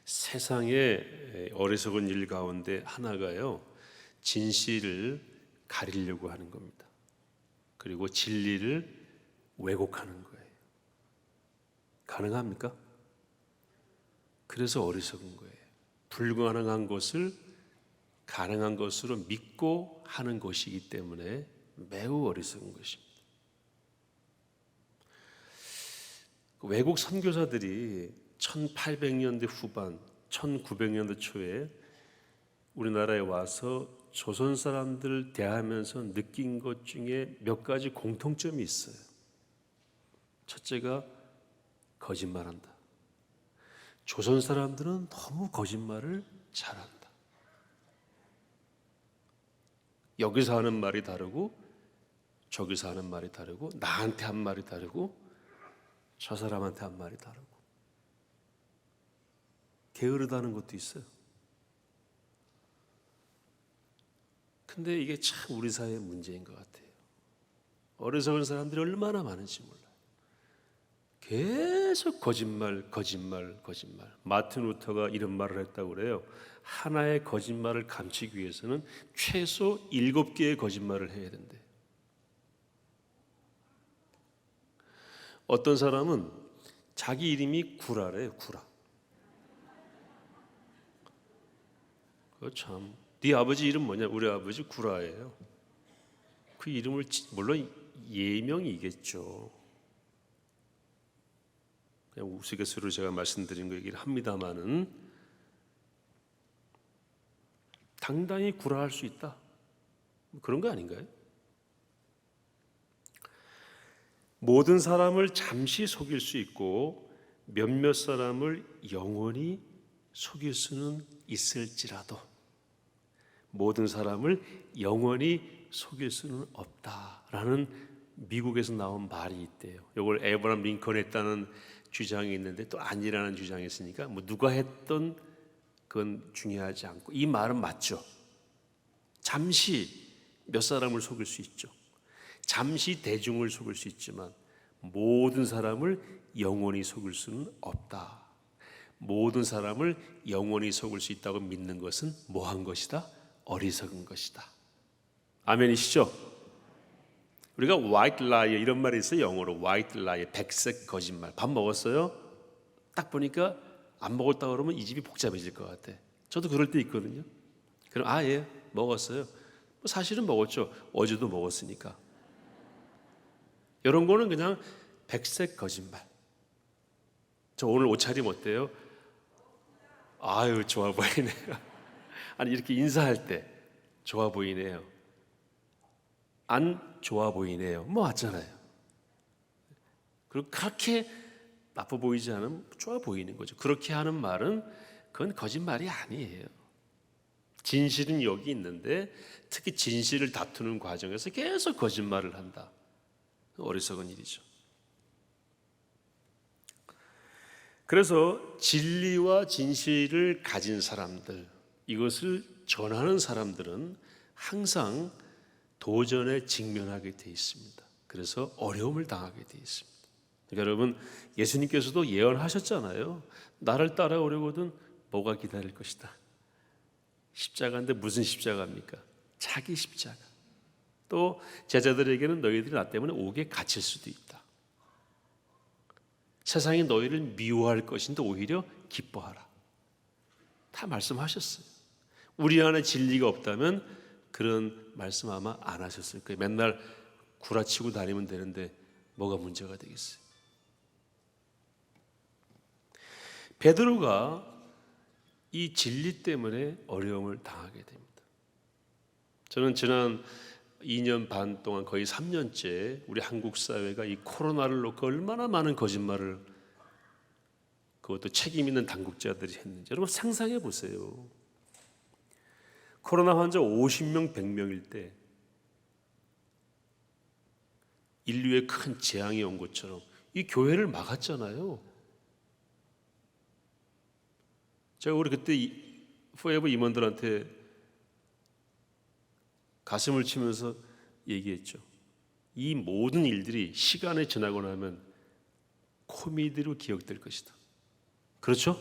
세상의 어리석은 일 가운데 하나가요, 진실을 가리려고 하는 겁니다. 그리고 진리를 왜곡하는 거예요. 가능합니까? 그래서 어리석은 거예요. 불가능한 것을 가능한 것으로 믿고 하는 것이기 때문에 매우 어리석은 것입니다. 외국 선교사들이 1800년대 후반, 1900년대 초에 우리나라에 와서 조선 사람들을 대하면서 느낀 것 중에 몇 가지 공통점이 있어요. 첫째가 거짓말한다. 조선 사람들은 너무 거짓말을 잘한다. 여기서 하는 말이 다르고 저기서 하는 말이 다르고 나한테 한 말이 다르고 저 사람한테 한 말이 다르고 게으르다는 것도 있어요. 근데 이게 참 우리 사회의 문제인 것 같아요. 어리석은 사람들이 얼마나 많은지 몰라요. 계속 거짓말. 마틴 루터가 이런 말을 했다고 그래요. 하나의 거짓말을 감추기 위해서는 최소 7개의 거짓말을 해야 된대. 어떤 사람은 자기 이름이 구라래요. 구라. 참, 네 아버지 이름 뭐냐? 우리 아버지 구라예요. 그 이름을 물론 예명이겠죠. 그냥 우스갯소리로 제가 말씀드린 거 얘기를 합니다마는 당당히 구라할 수 있다. 그런 거 아닌가요? 모든 사람을 잠시 속일 수 있고 몇몇 사람을 영원히 속일 수는 있을지라도 모든 사람을 영원히 속일 수는 없다라는 미국에서 나온 말이 있대요. 이걸 에브라함 링컨이 했다는 주장이 있는데 또 아니라는 주장이 있으니까 뭐 누가 했던 그건 중요하지 않고 이 말은 맞죠. 잠시 몇 사람을 속일 수 있죠. 잠시 대중을 속일 수 있지만 모든 사람을 영원히 속일 수는 없다. 모든 사람을 영원히 속일 수 있다고 믿는 것은 뭐한 것이다? 어리석은 것이다. 아멘이시죠? 우리가 white lie 이런 말이 있어요. 영어로 white lie, 백색 거짓말. 밥 먹었어요? 딱 보니까 안 먹었다 그러면 이 집이 복잡해질 것 같아. 저도 그럴 때 있거든요. 그럼 예, 먹었어요. 사실은 먹었죠. 어제도 먹었으니까. 이런 거는 그냥 백색 거짓말. 저 오늘 옷차림 어때요? 아유, 좋아 보이네요. 아니, 이렇게 인사할 때 좋아 보이네요. 안 좋아 보이네요. 뭐 맞잖아요. 그리고 그렇게 나빠 보이지 않으면 좋아 보이는 거죠. 그렇게 하는 말은 그건 거짓말이 아니에요. 진실은 여기 있는데 특히 진실을 다투는 과정에서 계속 거짓말을 한다. 어리석은 일이죠. 그래서 진리와 진실을 가진 사람들, 이것을 전하는 사람들은 항상 도전에 직면하게 돼 있습니다. 그래서 어려움을 당하게 돼 있습니다. 그러니까 여러분, 예수님께서도 예언하셨잖아요. 나를 따라오려거든 뭐가 기다릴 것이다. 십자가인데 무슨 십자가입니까? 자기 십자가. 또 제자들에게는 너희들이 나 때문에 옥에 갇힐 수도 있다. 세상이 너희를 미워할 것인데 오히려 기뻐하라. 다 말씀하셨어요. 우리 안에 진리가 없다면 그런 말씀 아마 안 하셨을 거예요. 맨날 구라치고 다니면 되는데 뭐가 문제가 되겠어요? 베드로가 이 진리 때문에 어려움을 당하게 됩니다. 저는 지난 2년 반 동안 거의 3년째 우리 한국 사회가 이 코로나를 놓고 얼마나 많은 거짓말을 그것도 책임 있는 당국자들이 했는지 여러분 상상해 보세요. 코로나 환자 50명, 100명일 때 인류에 큰 재앙이 온 것처럼 이 교회를 막았잖아요. 제가 우리 그때 포에버 임원들한테 가슴을 치면서 얘기했죠. 이 모든 일들이 시간이 지나고 나면 코미디로 기억될 것이다. 그렇죠?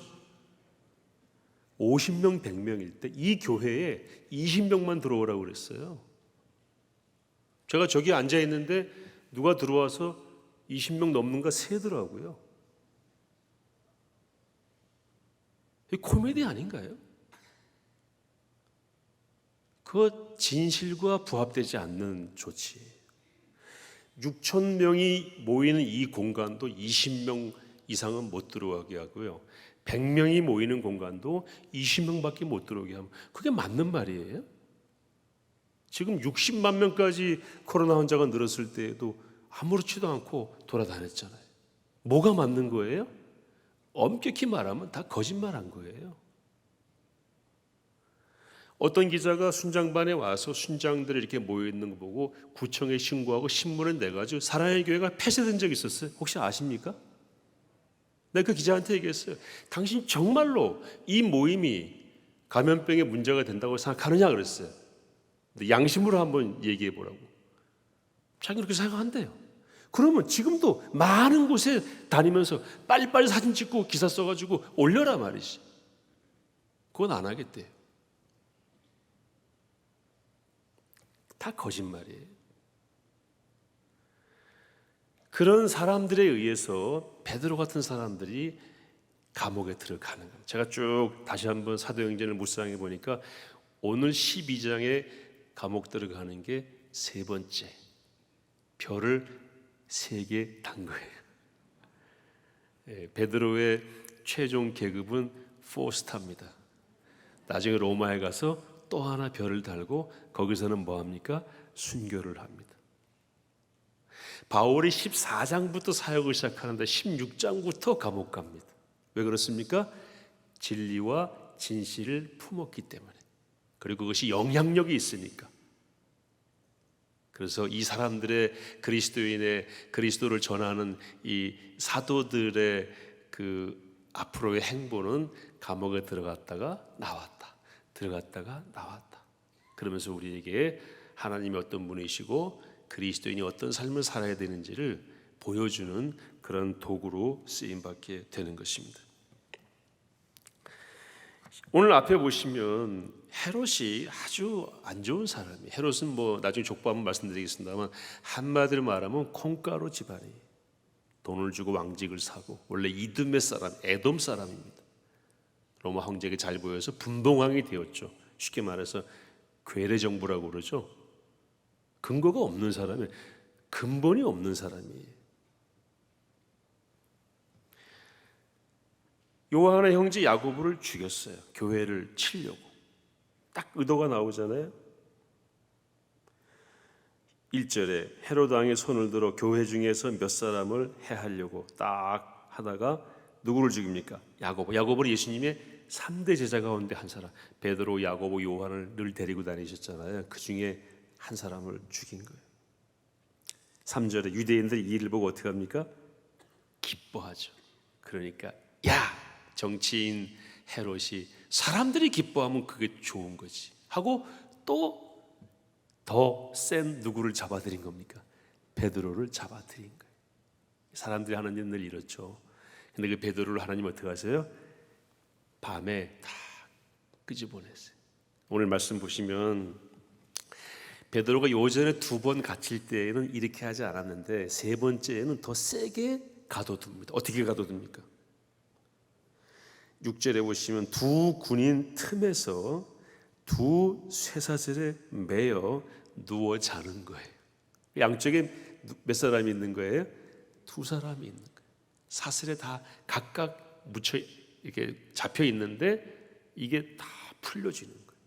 50명, 100명일 때 이 교회에 20명만 들어오라고 그랬어요. 제가 저기 앉아 있는데 누가 들어와서 20명 넘는가 세더라고요. 이 코미디 아닌가요? 그 진실과 부합되지 않는 조치예요. 6천 명이 모이는 이 공간도 20명 이상은 못 들어가게 하고요. 100명이 모이는 공간도 20명밖에 못 들어오게 하면 그게 맞는 말이에요? 지금 60만 명까지 코로나 환자가 늘었을 때에도 아무렇지도 않고 돌아다녔잖아요. 뭐가 맞는 거예요? 엄격히 말하면 다 거짓말한 거예요. 어떤 기자가 순장반에 와서 순장들이 이렇게 모여있는 거 보고 구청에 신고하고 신문을 내가지고 사랑의 교회가 폐쇄된 적이 있었어요. 혹시 아십니까? 내가 그 기자한테 얘기했어요. 당신 정말로 이 모임이 감염병의 문제가 된다고 생각하느냐 그랬어요. 근데 양심으로 한번 얘기해 보라고. 자기는 그렇게 생각한대요. 그러면 지금도 많은 곳에 다니면서 빨리빨리 사진 찍고 기사 써가지고 올려라 말이지. 그건 안 하겠대요. 다 거짓말이에요. 그런 사람들에 의해서 베드로 같은 사람들이 감옥에 들어가는 거예요. 제가 쭉 다시 한번 사도행전을 묵상해 보니까 오늘 12장에 감옥 들어가는 게 세 번째, 별을 3개 단 거예요. 베드로의 최종 계급은 4스타입니다. 나중에 로마에 가서 또 하나 별을 달고 거기서는 뭐합니까? 순교를 합니다. 바울이 14장부터 사역을 시작하는데 16장부터 감옥 갑니다. 왜 그렇습니까? 진리와 진실을 품었기 때문에. 그리고 그것이 영향력이 있으니까. 그래서 이 사람들의 그리스도인의 그리스도를 전하는 이 사도들의 그 앞으로의 행보는 감옥에 들어갔다가 나왔다. 들어갔다가 나왔다. 그러면서 우리에게 하나님이 어떤 분이시고 그리스도인이 어떤 삶을 살아야 되는지를 보여주는 그런 도구로 쓰임받게 되는 것입니다. 오늘 앞에 보시면 헤롯이 아주 안 좋은 사람이에요. 헤롯은 뭐 나중에 족보 한번 말씀드리겠습니다만 한마디로 말하면 콩가루 집안이에요. 돈을 주고 왕직을 사고 원래 이듬의 사람, 에돔 사람입니다. 로마 황제에게 잘 보여서 분봉왕이 되었죠. 쉽게 말해서 괴뢰 정부라고 그러죠. 근거가 없는 사람이에요. 근본이 없는 사람이에요. 요한의 형제 야고보를 죽였어요. 교회를 치려고. 딱 의도가 나오잖아요. 1절에 헤롯 왕의 손을 들어 교회 중에서 몇 사람을 해하려고 딱 하다가 누구를 죽입니까? 야고보. 야고보는 예수님의 3대 제자 가운데 한 사람. 베드로, 야고보, 요한을 늘 데리고 다니셨잖아요. 그 중에 한 사람을 죽인 거예요. 3절에 유대인들이 이 일을 보고 어떻게 합니까? 기뻐하죠. 그러니까 야! 정치인 헤롯이 사람들이 기뻐하면 그게 좋은 거지 하고 또 더 센 누구를 잡아들인 겁니까? 베드로를 잡아들인 거예요. 사람들이 하는 일은 늘 이렇죠. 근데 그 베드로를 하나님 어떻게 하세요? 밤에 다 끄집어냈어요. 오늘 말씀 보시면 베드로가 요전에 2번 갇힐 때에는 이렇게 하지 않았는데 세 번째에는 더 세게 가둬둡니다. 어떻게 가둬둡니까? 6절에 보시면 두 군인 틈에서 두 쇠사슬에 매여 누워 자는 거예요. 양쪽에 몇 사람이 있는 거예요? 2사람이 있는 거예요. 사슬에 다 각각 묻혀 이렇게 잡혀 있는데 이게 다 풀려지는 거예요.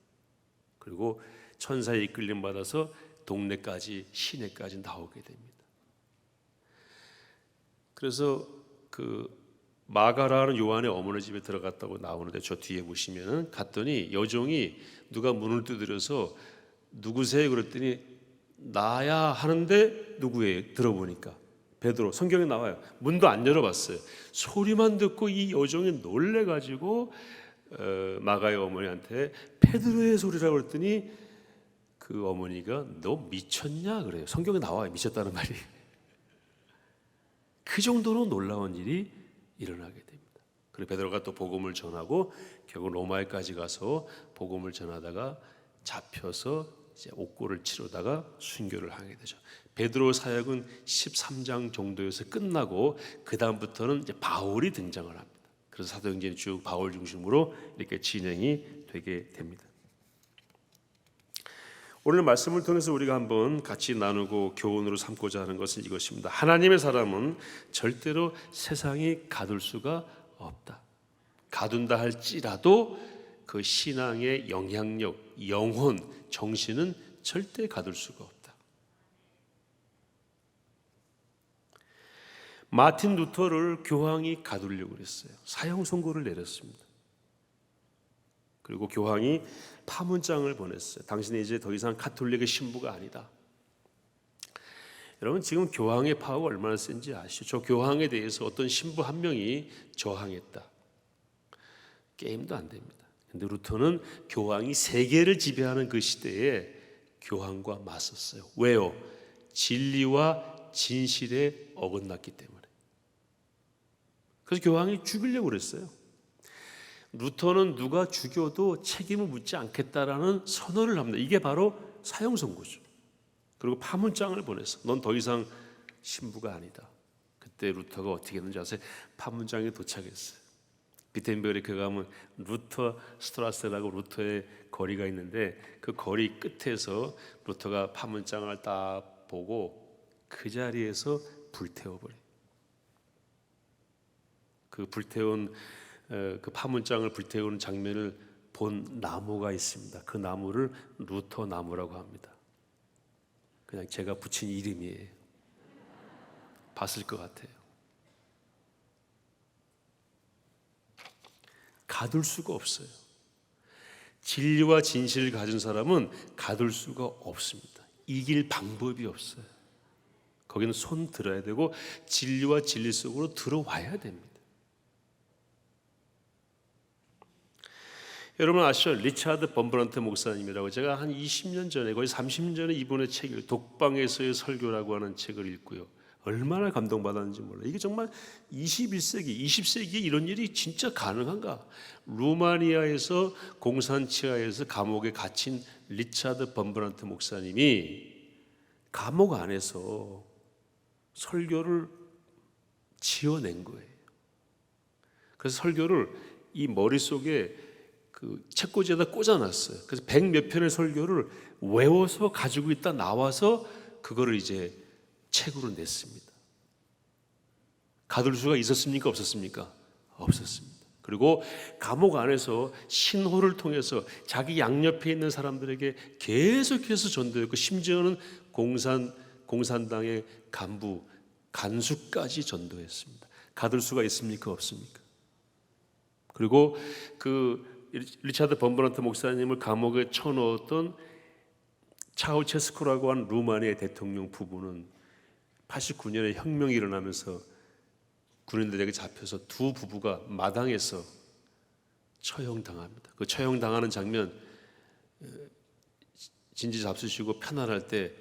그리고 천사의 이끌림 받아서 동네까지 시내까지 나오게 됩니다. 그래서 그 마가라는 요한의 어머니 집에 들어갔다고 나오는데 저 뒤에 보시면은 갔더니 여종이 누가 문을 두드려서 누구세요? 그랬더니 나야 하는데 누구예요? 들어보니까 베드로. 성경에 나와요. 문도 안 열어봤어요. 소리만 듣고 이 여종이 놀래가지고 마가의 어머니한테 베드로의 소리라고 그랬더니 그 어머니가 너 미쳤냐 그래요. 성경에 나와요. 미쳤다는 말이. 그 정도로 놀라운 일이 일어나게 됩니다. 그리고 베드로가 또 복음을 전하고 결국 로마에까지 가서 복음을 전하다가 잡혀서 이제 옥고를 치르다가 순교를 하게 되죠. 베드로 사역은 13장 정도에서 끝나고 그 다음부터는 이제 바울이 등장을 합니다. 그래서 사도행전이 쭉 바울 중심으로 이렇게 진행이 되게 됩니다. 오늘 말씀을 통해서 우리가 한번 같이 나누고 교훈으로 삼고자 하는 것은 이것입니다. 하나님의 사람은 절대로 세상이 가둘 수가 없다. 가둔다 할지라도 그 신앙의 영향력, 영혼, 정신은 절대 가둘 수가 없다. 마틴 루터를 교황이 가두려고 그랬어요. 사형 선고를 내렸습니다. 그리고 교황이 파문장을 보냈어요. 당신이 이제 더 이상 가톨릭의 신부가 아니다. 여러분, 지금 교황의 파워가 얼마나 센지 아시죠? 저 교황에 대해서 어떤 신부 한 명이 저항했다. 게임도 안 됩니다. 근데 루터는 교황이 세계를 지배하는 그 시대에 교황과 맞섰어요. 왜요? 진리와 진실에 어긋났기 때문에. 그래서 교황이 죽이려고 그랬어요. 루터는 누가 죽여도 책임을 묻지 않겠다라는 선언을 합니다. 이게 바로 사형 선고죠. 그리고 파문장을 보냈어. 넌 더 이상 신부가 아니다. 그때 루터가 어떻게 했는지 아세요? 파문장에 도착했어요. 비텐베르크에 가면 루터 스트라스라고 루터의 거리가 있는데 그 거리 끝에서 루터가 파문장을 딱 보고 그 자리에서 불태워버려요. 그 불태운 그 파문장을 불태우는 장면을 본 나무가 있습니다. 그 나무를 루터 나무라고 합니다. 그냥 제가 붙인 이름이에요. 봤을 것 같아요. 가둘 수가 없어요. 진리와 진실을 가진 사람은 가둘 수가 없습니다. 이길 방법이 없어요. 거기는 손 들어야 되고 진리와 진리 속으로 들어와야 됩니다. 여러분 아시죠? 리차드 범브런트 목사님이라고 제가 한 20년 전에 거의 30년 전에 이분의 책을 독방에서의 설교라고 하는 책을 읽고요. 얼마나 감동받았는지 몰라요. 이게 정말 21세기, 20세기에 이런 일이 진짜 가능한가? 루마니아에서 공산 치하에서 감옥에 갇힌 리차드 범브런트 목사님이 감옥 안에서 설교를 지어낸 거예요. 그래서 설교를 이 머릿속에 그 책꽂이에다 꽂아놨어요. 그래서 100몇 편의 설교를 외워서 가지고 있다 나와서 그거를 이제 책으로 냈습니다. 가둘 수가 있었습니까? 없었습니까? 없었습니다. 그리고 감옥 안에서 신호를 통해서 자기 양옆에 있는 사람들에게 계속해서 전도했고 심지어는 공산당의 간부, 간수까지 전도했습니다. 가둘 수가 있습니까? 없습니까? 그리고 그 리차드 범브런트 목사님을 감옥에 쳐넣었던 차우체스코라고 하는 루마니아 대통령 부부는 89년에 혁명이 일어나면서 군인들에게 잡혀서 두 부부가 마당에서 처형당합니다. 그 처형당하는 장면 진지 잡수시고 편안할 때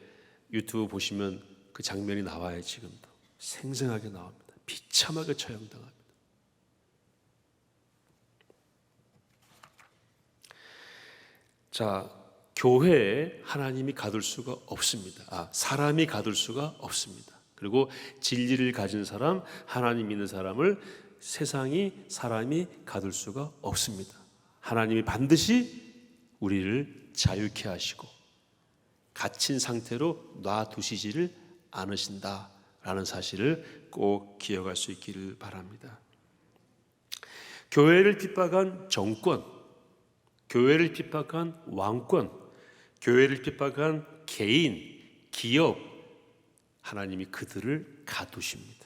유튜브 보시면 그 장면이 나와요. 지금도 생생하게 나옵니다. 비참하게 처형당합니다. 자, 교회에 하나님이 가둘 수가 없습니다. 사람이 가둘 수가 없습니다. 그리고 진리를 가진 사람, 하나님 믿는 사람을 사람이 가둘 수가 없습니다. 하나님이 반드시 우리를 자유케 하시고 갇힌 상태로 놔두시지를 않으신다라는 사실을 꼭 기억할 수 있기를 바랍니다. 교회를 핍박한 정권, 교회를 핍박한 왕권, 교회를 핍박한 개인, 기업, 하나님이 그들을 가두십니다.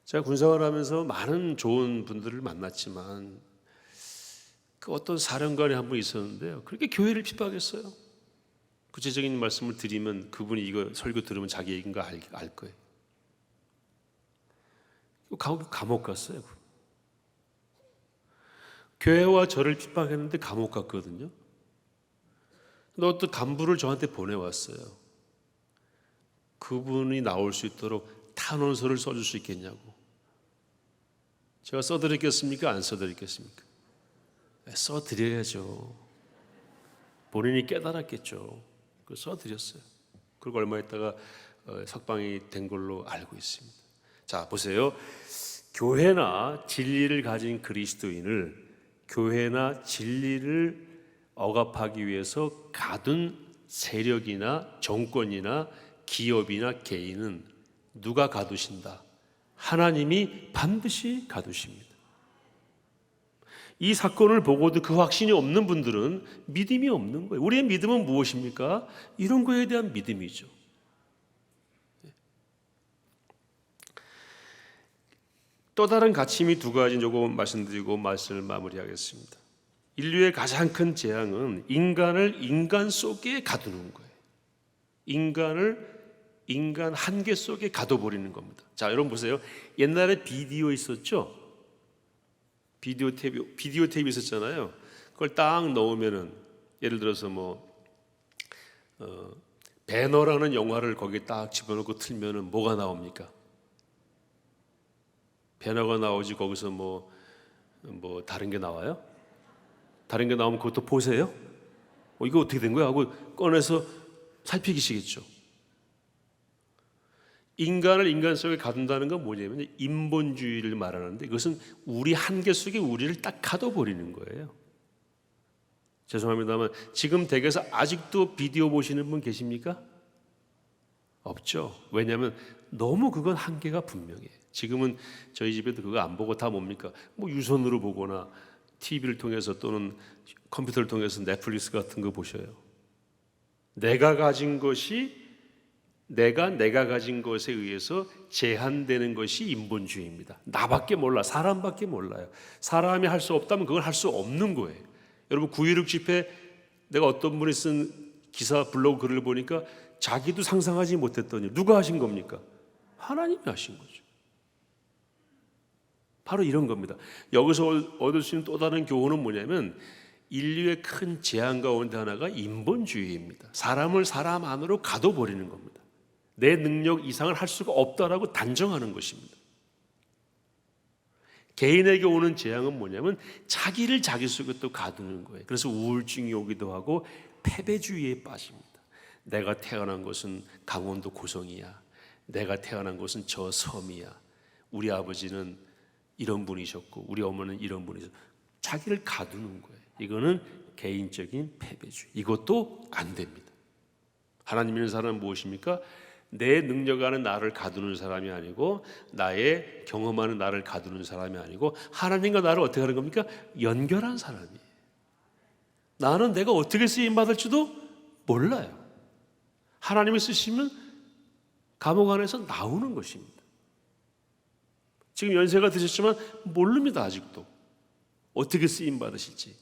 제가 군생활하면서 많은 좋은 분들을 만났지만 그 어떤 사령관이 한 분 있었는데요. 그렇게 교회를 핍박했어요. 구체적인 말씀을 드리면 그분이 이거 설교 들으면 자기 얘기인 거 알 거예요. 감옥 갔어요. 교회와 저를 핍박했는데 감옥 갔거든요. 근데 어떤 간부를 저한테 보내왔어요. 그분이 나올 수 있도록 탄원서를 써줄 수 있겠냐고. 제가 써드렸겠습니까? 안 써드렸겠습니까? 써드려야죠. 본인이 깨달았겠죠. 그래서 써드렸어요. 그리고 얼마 있다가 석방이 된 걸로 알고 있습니다. 자, 보세요. 교회나 진리를 가진 그리스도인을, 교회나 진리를 억압하기 위해서 가둔 세력이나 정권이나 기업이나 개인은 누가 가두신다? 하나님이 반드시 가두십니다. 이 사건을 보고도 그 확신이 없는 분들은 믿음이 없는 거예요. 우리의 믿음은 무엇입니까? 이런 거에 대한 믿음이죠. 또 다른 가침이 두 가지 조금 말씀드리고 말씀을 마무리하겠습니다. 인류의 가장 큰 재앙은 인간을 인간 속에 가두는 거예요. 인간을 인간 한계 속에 가둬버리는 겁니다. 자, 여러분 보세요. 옛날에 비디오 있었죠? 비디오 테이프 있었잖아요. 그걸 딱 넣으면은, 예를 들어서 배너라는 영화를 거기에 딱 집어넣고 틀면은 뭐가 나옵니까? 배너가 나오지 거기서 뭐 다른 게 나와요? 다른 게 나오면 그것도 보세요? 이거 어떻게 된 거야? 하고 꺼내서 살피기시겠죠. 인간을 인간 속에 가둔다는 건 뭐냐면 인본주의를 말하는데, 이것은 우리 한계 속에 우리를 딱 가둬버리는 거예요. 죄송합니다만 지금 댁에서 아직도 비디오 보시는 분 계십니까? 없죠. 왜냐하면 너무 그건 한계가 분명해요. 지금은 저희 집에도 그거 안 보고 다 뭡니까? 유선으로 보거나 TV를 통해서 또는 컴퓨터를 통해서 넷플릭스 같은 거 보셔요. 내가 가진 것이 내가 가진 것에 의해서 제한되는 것이 인본주의입니다. 나밖에 몰라. 사람밖에 몰라요. 사람이 할 수 없다면 그걸 할 수 없는 거예요. 여러분 9.16 집회 내가 어떤 분이 쓴 기사 블로그 글을 보니까 자기도 상상하지 못했더니 누가 하신 겁니까? 하나님이 하신 거죠. 바로 이런 겁니다. 여기서 얻을 수 있는 또 다른 교훈은 뭐냐면 인류의 큰 재앙 가운데 하나가 인본주의입니다. 사람을 사람 안으로 가둬버리는 겁니다. 내 능력 이상을 할 수가 없다라고 단정하는 것입니다. 개인에게 오는 재앙은 뭐냐면 자기를 자기 속에 또 가두는 거예요. 그래서 우울증이 오기도 하고 패배주의에 빠집니다. 내가 태어난 것은 강원도 고성이야. 내가 태어난 것은 저 섬이야. 우리 아버지는 이런 분이셨고 우리 어머니는 이런 분이셨고, 자기를 가두는 거예요. 이거는 개인적인 패배주의. 이것도 안 됩니다. 하나님 믿는 사람은 무엇입니까? 내 능력 안에 나를 가두는 사람이 아니고, 나의 경험하는 나를 가두는 사람이 아니고, 하나님과 나를 어떻게 하는 겁니까? 연결한 사람이에요. 나는 내가 어떻게 쓰임받을지도 몰라요. 하나님이 쓰시면 감옥 안에서 나오는 것입니다. 지금 연세가 드셨지만 모릅니다. 아직도 어떻게 쓰임받으실지.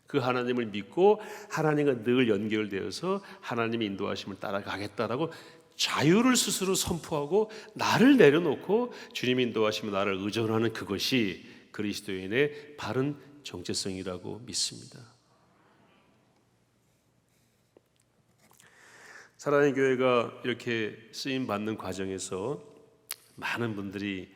그 하나님을 믿고 하나님과 늘 연결되어서 하나님의 인도하심을 따라가겠다라고 자유를 스스로 선포하고 나를 내려놓고 주님 인도하시면 나를 의존하는, 그것이 그리스도인의 바른 정체성이라고 믿습니다. 사랑의 교회가 이렇게 쓰임받는 과정에서 많은 분들이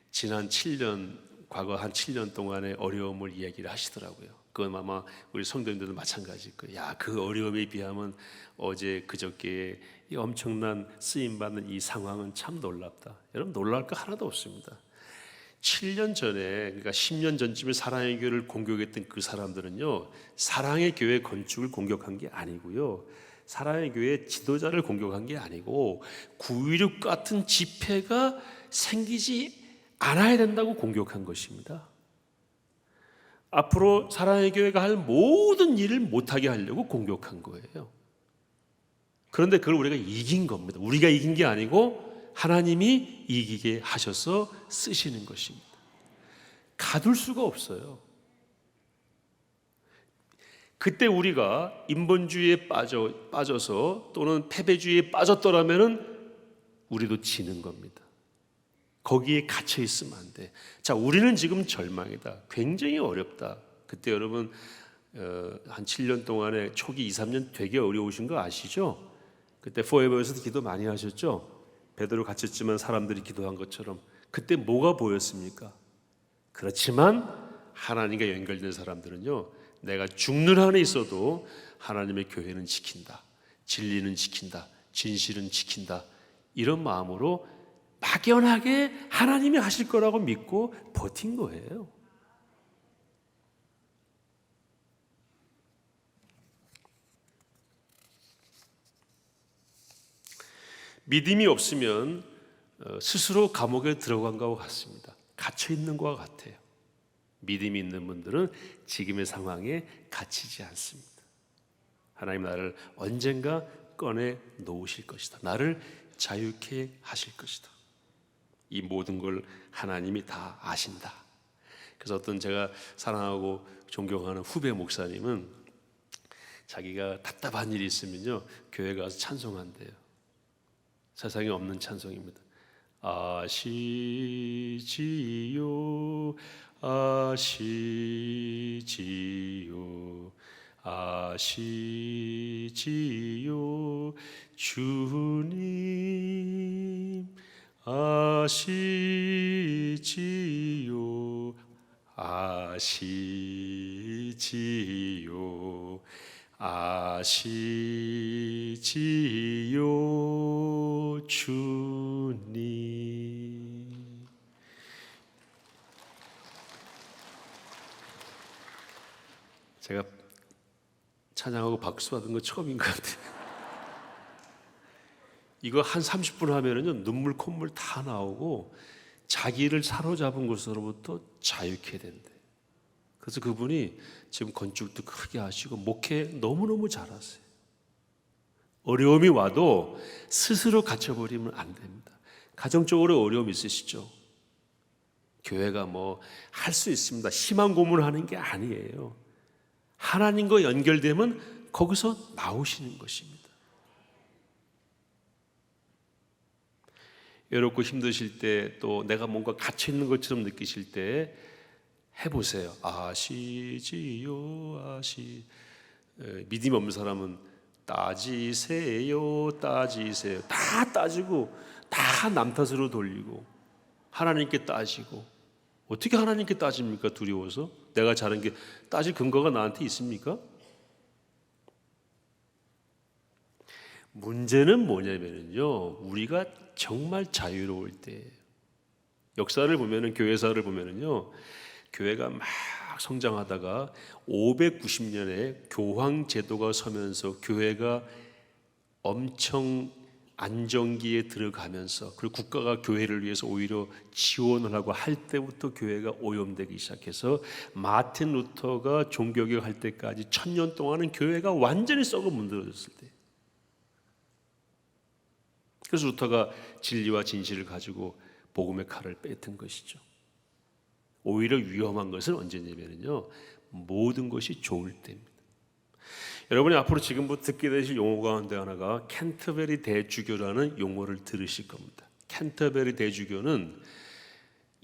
지난 7년, 과거 한 7년 동안의 어려움을 이야기를 하시더라고요. 그건 아마 우리 성도님들도 마찬가지일 거예요. 야, 그 어려움에 비하면 어제 그저께 이 엄청난 쓰임받는 이 상황은 참 놀랍다. 여러분, 놀랄 거 하나도 없습니다. 7년 전에, 그러니까 10년 전쯤에 사랑의 교회를 공격했던 그 사람들은요, 사랑의 교회 건축을 공격한 게 아니고요, 사랑의 교회 지도자를 공격한 게 아니고 9.16 같은 집회가 생기지 않아야 된다고 공격한 것입니다. 앞으로 사랑의 교회가 할 모든 일을 못하게 하려고 공격한 거예요. 그런데 그걸 우리가 이긴 겁니다. 우리가 이긴 게 아니고 하나님이 이기게 하셔서 쓰시는 것입니다. 가둘 수가 없어요. 그때 우리가 인본주의에 빠져서 또는 패배주의에 빠졌더라면 우리도 지는 겁니다. 거기에 갇혀 있으면 안 돼. 자, 우리는 지금 절망이다. 굉장히 어렵다. 그때 여러분 한 7년 동안에 초기 2, 3년 되게 어려우신 거 아시죠? 그때 포에버에서도 기도 많이 하셨죠? 베드로 갇혔지만 사람들이 기도한 것처럼. 그때 뭐가 보였습니까? 그렇지만 하나님과 연결된 사람들은요, 내가 죽는 한에 있어도 하나님의 교회는 지킨다, 진리는 지킨다, 진실은 지킨다, 이런 마음으로 막연하게 하나님이 하실 거라고 믿고 버틴 거예요. 믿음이 없으면 스스로 감옥에 들어간 것과 같습니다. 갇혀 있는 것과 같아요. 믿음이 있는 분들은 지금의 상황에 갇히지 않습니다. 하나님 나를 언젠가 꺼내 놓으실 것이다. 나를 자유케 하실 것이다. 이 모든 걸 하나님이 다 아신다. 그래서 어떤 제가 사랑하고 존경하는 후배 목사님은 자기가 답답한 일이 있으면요, 교회 가서 찬송한대요. 세상에 없는 찬송입니다. 아시지요, 아시지요, 아시지요, 주님 아시지요, 아시지요, 아시지요, 주님. 제가 찬양하고 박수 받은 거 처음인 것 같아요. 이거 한 30분 하면은요, 눈물 콧물 다 나오고 자기를 사로잡은 것으로부터 자유케 된대. 그래서 그분이 지금 건축도 크게 하시고 목회 너무너무 잘하세요. 어려움이 와도 스스로 갇혀버리면 안 됩니다. 가정적으로 어려움 있으시죠? 교회가 뭐 할 수 있습니다. 희망 고문하는 게 아니에요. 하나님과 연결되면 거기서 나오시는 것입니다. 외롭고 힘드실 때, 또 내가 뭔가 갇혀 있는 것처럼 느끼실 때 해보세요. 아시지요, 믿음 없는 사람은 따지세요, 따지세요. 다 따지고 다 남 탓으로 돌리고 하나님께 따지고. 어떻게 하나님께 따집니까? 두려워서? 내가 잘한 게 따질 근거가 나한테 있습니까? 문제는 뭐냐면요, 우리가 정말 자유로울 때, 역사를 보면은, 교회사를 보면은요, 교회가 막 성장하다가 590년에 교황 제도가 서면서 교회가 엄청 안정기에 들어가면서, 그리고 국가가 교회를 위해서 오히려 지원을 하고 할 때부터 교회가 오염되기 시작해서 마틴 루터가 종교개혁 할 때까지 1000년 동안은 교회가 완전히 썩어 문드러졌을 때, 그래서 루터가 진리와 진실을 가지고 복음의 칼을 빼든 것이죠. 오히려 위험한 것은 언제냐면요, 모든 것이 좋을 때입니다. 여러분이 앞으로 지금부터 듣게 되실 용어 가운데 하나가 캔터베리 대주교라는 용어를 들으실 겁니다. 캔터베리 대주교는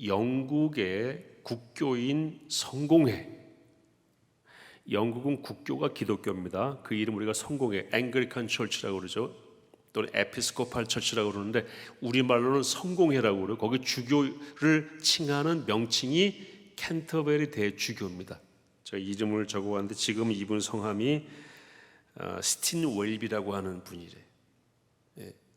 영국의 국교인 성공회, 영국은 국교가 기독교입니다. 그 이름 우리가 성공회, 앵글리칸 처치라고 그러죠. 또는 에피스코팔 처치라고 그러는데 우리말로는 성공회라고 그래요. 거기 주교를 칭하는 명칭이 캔터베리 대주교입니다. 제가 이름을 적어왔는데 지금 이분 성함이 스틴 웰비라고 하는 분이래.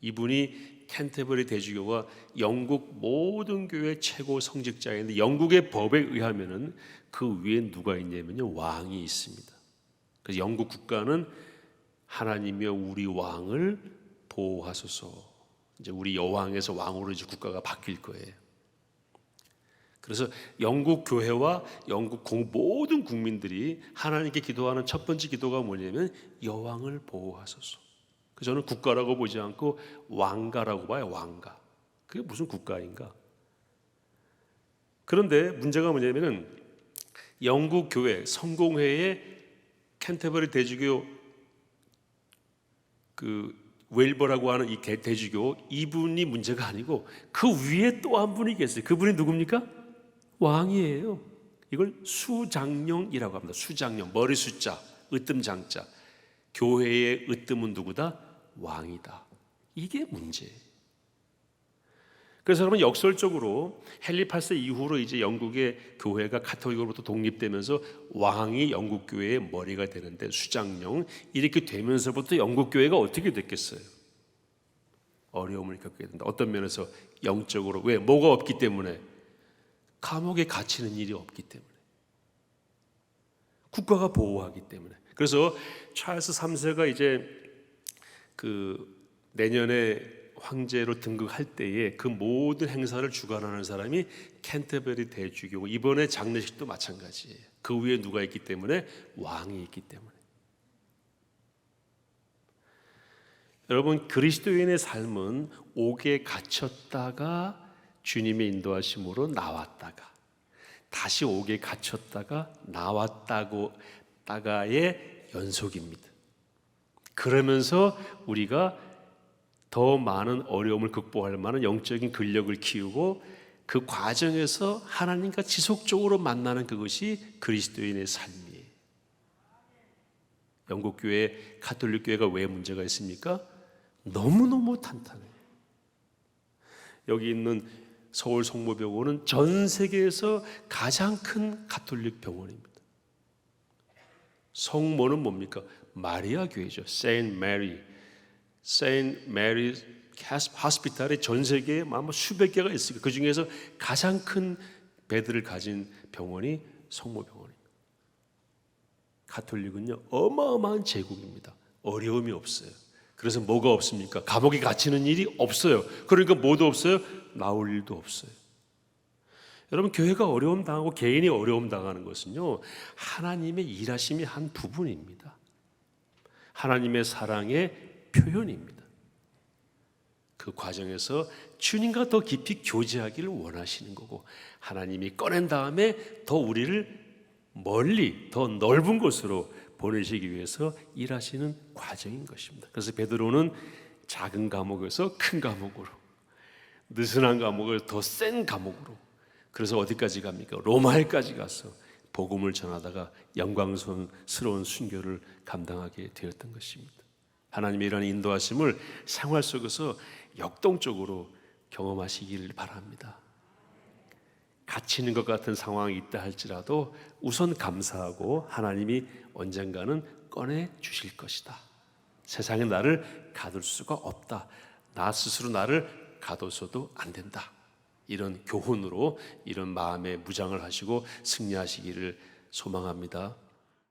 이분이 캔터베리 대주교가 영국 모든 교회 최고 성직자인데, 영국의 법에 의하면은 그 위에 누가 있냐면요, 왕이 있습니다. 그래서 영국 국가는 하나님이여 우리 왕을 보호하소서. 이제 우리 여왕에서 왕으로 이제 국가가 바뀔 거예요. 그래서 영국 교회와 영국 모든 국민들이 하나님께 기도하는 첫 번째 기도가 뭐냐면 여왕을 보호하소서. 그래서 저는 국가라고 보지 않고 왕가라고 봐요. 왕가. 그게 무슨 국가인가? 그런데 문제가 뭐냐면은 영국 교회 성공회의 캔터버리 대주교 그 웰버라고 하는 이 대주교, 이분이 문제가 아니고 그 위에 또 한 분이 계세요. 그분이 누굽니까? 왕이에요. 이걸 수장령이라고 합니다. 수장령, 머리 숫자, 으뜸장자. 교회의 으뜸은 누구다? 왕이다. 이게 문제예요. 그래서 여러분 역설적으로 헨리 8세 이후로 이제 영국의 교회가 가톨릭으로부터 독립되면서 왕이 영국 교회의 머리가 되는데 수장령 이렇게 되면서부터 영국 교회가 어떻게 됐겠어요? 어려움을 겪게 된다. 어떤 면에서 영적으로 왜? 뭐가 없기 때문에 감옥에 갇히는 일이 없기 때문에 국가가 보호하기 때문에. 그래서 찰스 3세가 이제 그 내년에 황제로 등극할 때에 그 모든 행사를 주관하는 사람이 캔터베리 대주교고 이번에 장례식도 마찬가지예요. 그 위에 누가 있기 때문에? 왕이 있기 때문에. 여러분 그리스도인의 삶은 옥에 갇혔다가 주님의 인도하심으로 나왔다가 다시 옥에 갇혔다가 나왔다가의 연속입니다. 그러면서 우리가 더 많은 어려움을 극복할 만한 영적인 근력을 키우고 그 과정에서 하나님과 지속적으로 만나는 그것이 그리스도인의 삶이에요. 영국 교회, 가톨릭 교회가 왜 문제가 있습니까? 너무너무 탄탄해요. 여기 있는 서울 성모병원은 전 세계에서 가장 큰 가톨릭 병원입니다. 성모는 뭡니까? 마리아 교회죠. 세인트 메리 호스피탈이 전 세계에 아마 수백 개가 있으니까 그 중에서 가장 큰 베드를 가진 병원이 성모병원입니다. 가톨릭은요 어마어마한 제국입니다. 어려움이 없어요. 그래서 뭐가 없습니까? 감옥에 갇히는 일이 없어요. 그러니까 뭐도 없어요? 나올 일도 없어요. 여러분 교회가 어려움 당하고 개인이 어려움 당하는 것은요 하나님의 일하심이 한 부분입니다. 하나님의 사랑의 표현입니다. 그 과정에서 주님과 더 깊이 교제하기를 원하시는 거고 하나님이 꺼낸 다음에 더 우리를 멀리 더 넓은 곳으로 보내시기 위해서 일하시는 과정인 것입니다. 그래서 베드로는 작은 감옥에서 큰 감옥으로 느슨한 감옥을 더 센 감옥으로 그래서 어디까지 갑니까? 로마에까지 가서 복음을 전하다가 영광스러운 순교를 감당하게 되었던 것입니다. 하나님의 이런 인도하심을 생활 속에서 역동적으로 경험하시기를 바랍니다. 갇히는 것 같은 상황이 있다 할지라도 우선 감사하고 하나님이 언젠가는 꺼내 주실 것이다. 세상에 나를 가둘 수가 없다. 나 스스로 나를 가둬서도 안 된다. 이런 교훈으로 이런 마음의 무장을 하시고 승리하시기를 소망합니다.